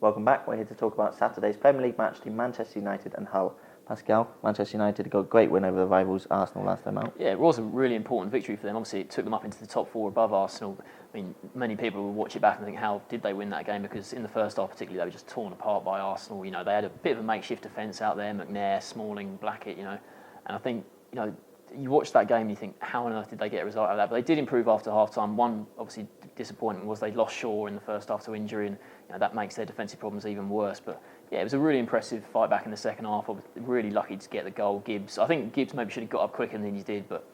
Welcome back. We're here to talk about Saturday's Premier League match between Manchester United and Hull. Pascal, Manchester United got a great win over the rivals Arsenal last time out. Yeah, it was a really important victory for them. Obviously, it took them up into the top four above Arsenal. I mean, many people will watch it back and think, how did they win that game? Because in the first half particularly, they were just torn apart by Arsenal. You know, they had a bit of a makeshift defence out there, McNair, Smalling, Blackett, and I think, you watch that game and you think, how on earth did they get a result out of that? But they did improve after half-time. One, obviously, disappointment was they lost Shaw in the first half to injury, and that makes their defensive problems even worse. But yeah, it was a really impressive fight back in the second half. I was really lucky to get the goal. Gibbs, I think Gibbs maybe should have got up quicker than he did, but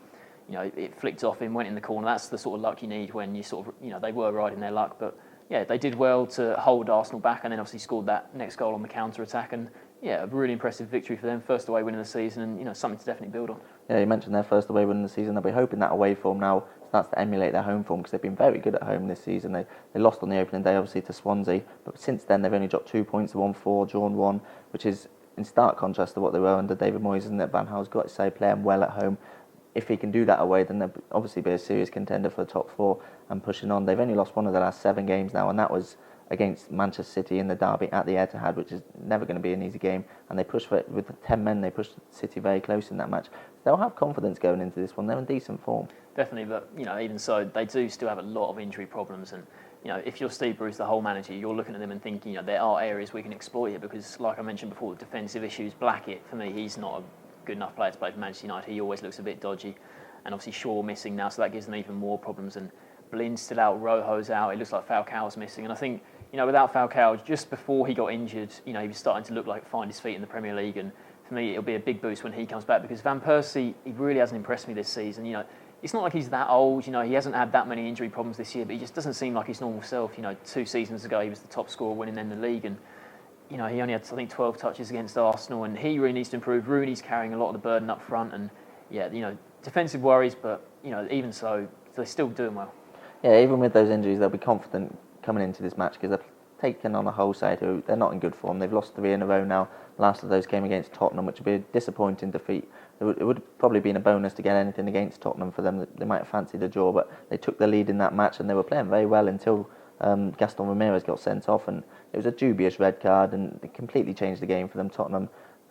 it flicked off him, went in the corner. That's the sort of luck you need when you they were riding their luck. But yeah, they did well to hold Arsenal back, and then obviously scored that next goal on the counter-attack. And yeah, a really impressive victory for them. First away win of the season, and something to definitely build on. Yeah, you mentioned their first away win of the season. They'll be hoping that away form now starts to emulate their home form, because they've been very good at home this season. They lost on the opening day, obviously, to Swansea, but since then they've only dropped 2 points, won 4, drawn 1, which is in stark contrast to what they were under David Moyes, isn't it? Van Gaal's got to say, playing well at home. If he can do that away, then they'll obviously be a serious contender for the top 4 and pushing on. They've only lost one of the last 7 games now, and that was against Manchester City in the derby at the Etihad, which is never going to be an easy game. And they pushed for it with the 10 men. They pushed City very close in that match. They'll have confidence going into this one. They're in decent form. Definitely, but even so, they do still have a lot of injury problems. And if you're Steve Bruce, the whole manager, you're looking at them and thinking, there are areas we can exploit here, because, like I mentioned before, defensive issues. Blackett, for me, he's not a good enough player to play for Manchester United. He always looks a bit dodgy, and obviously Shaw missing now, so that gives them even more problems. And Blin's still out, Rojo's out. It looks like Falcao's missing, and I think, without Falcao, just before he got injured, he was starting to look like find his feet in the Premier League. And for me, it'll be a big boost when he comes back, because Van Persie, he really hasn't impressed me this season. It's not like he's that old. He hasn't had that many injury problems this year, but he just doesn't seem like his normal self. 2 seasons ago, he was the top scorer winning in the league, and he only had, I think, 12 touches against Arsenal, and he really needs to improve. Rooney's carrying a lot of the burden up front, and yeah, defensive worries, but even so, they're still doing well. Yeah, even with those injuries, they'll be confident coming into this match, because they're taking on a Hull side who they're not in good form. They've lost 3 in a row now. Last of those came against Tottenham, which would be a disappointing defeat. It would probably been a bonus to get anything against Tottenham for them. They might have fancied a draw, but they took the lead in that match, and they were playing very well until Gaston Ramirez got sent off, and it was a dubious red card, and it completely changed the game for them. Tottenham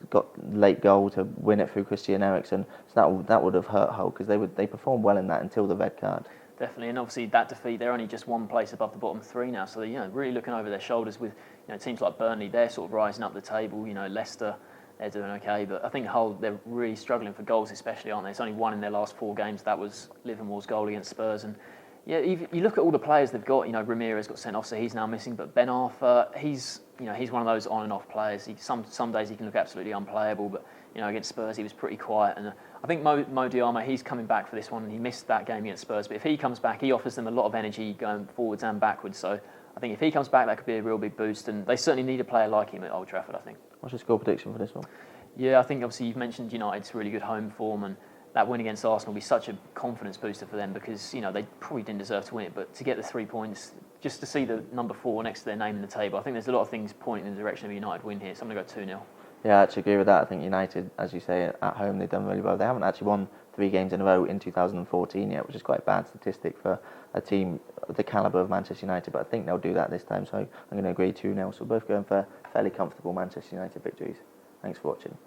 got late goal to win it through Christian Eriksen, so that would have hurt Hull, because they performed well in that until the red card. Definitely, and obviously that defeat, they're only just 1 place above the bottom 3 now, so they're really looking over their shoulders with teams like Burnley. They're sort of rising up the table. Leicester, they're doing okay, but I think Hull, they're really struggling for goals, especially, aren't they? It's only 1 in their last 4 games. That was Livermore's goal against Spurs, and yeah, you look at all the players they've got. Ramirez got sent off, so he's now missing. But Ben Arthur, he's one of those on and off players. Some days he can look absolutely unplayable, but against Spurs he was pretty quiet. And I think Mo Diarma, he's coming back for this one. He missed that game against Spurs, but if he comes back, he offers them a lot of energy going forwards and backwards. So I think if he comes back, that could be a real big boost. And they certainly need a player like him at Old Trafford, I think. What's your score prediction for this one? Yeah, I think obviously you've mentioned United's really good home form, and that win against Arsenal will be such a confidence booster for them, because they probably didn't deserve to win it, but to get the 3 points, just to see the number 4 next to their name in the table, I think there's a lot of things pointing in the direction of a United win here. So I'm going to go 2-0. Yeah, I actually agree with that. I think United, as you say, at home they've done really well. They haven't actually won 3 games in a row in 2014 yet, which is quite a bad statistic for a team of the calibre of Manchester United, but I think they'll do that this time, so I'm going to agree 2-0. So we're both going for fairly comfortable Manchester United victories. Thanks for watching.